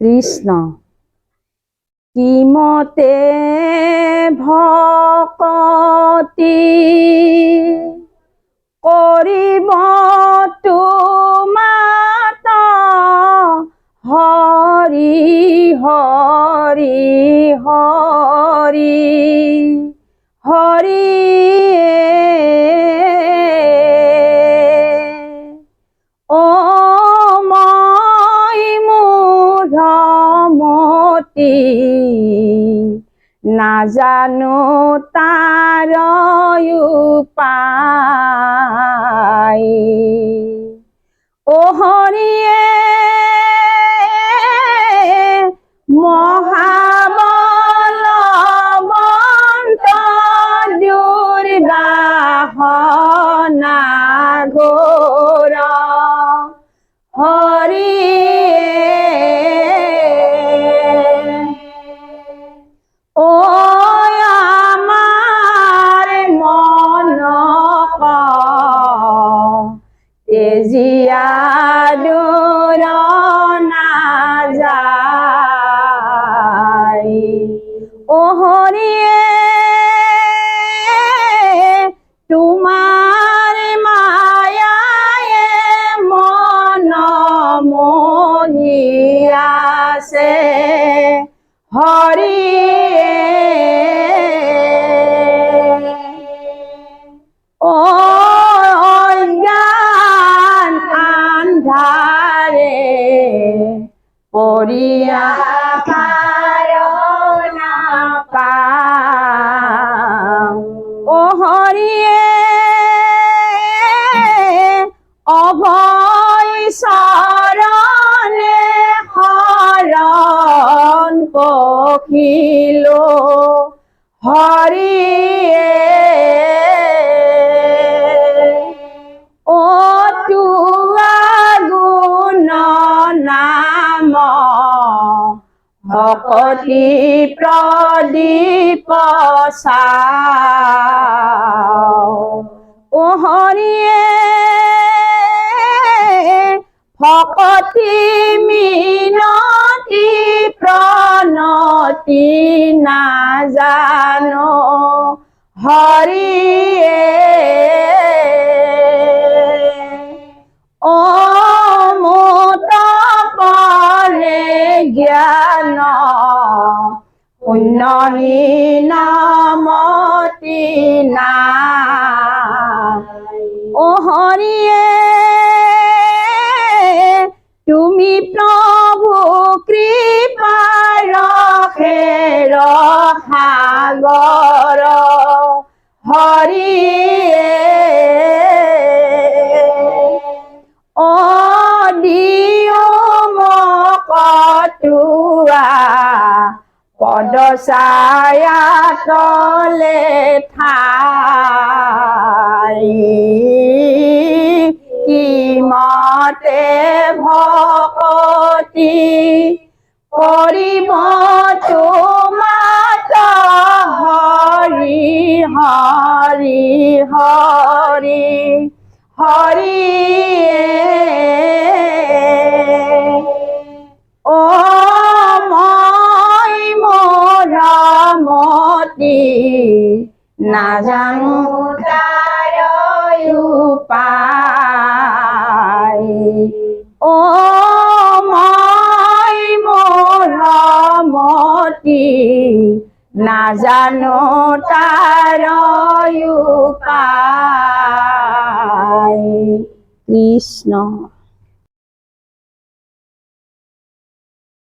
কৃষ্ণ কিমতে ভকতি কৰিব তোমাত হৰি হৰি হৰি হৰি অ মই মূঢ়মতি নাজানো তাৰ উপায় অ হৰিয়ে মহাবলৱন্ত দুৰ্বাহনা ঘোৰ হৰিয়ে ও আমাৰ মনক তেজিয়া দূৰ নাযায় ও হৰিয়ে তোমাৰ মায়ায়ে মন মোহি আছে হৰিয়ে ও অজ্ঞান আন্ধাৰে পৰিয়া নাপাওঁ ও হৰিয়ে অভয় চৰণে শৰণ পখিলো হৰিয়ে ও তোৱা গুণ নাম ভকতি প্ৰদীপ চাও ও হৰিয়ে ভকতি মিনতি প্ৰণতি নাজানো হৰিয়ে ও মোত পৰে জ্ঞান শূন্যহীনমতি নাই ও হৰিয়ে তুমি প্ৰভু কৃপাৰ খেৰ সাগৰ হৰিয়ে ও দিও মোক তোৱা পদচায়া তলে ঠাই কিমতে ভকতি কৰিব তোমাত হৰি হৰি হৰি হৰিয়ে ও মই মূঢ়মতি নাজানো তাৰ উপায় ও মই মূঢ়মতি নাজানো তাৰ উপায় কৃষ্ণ।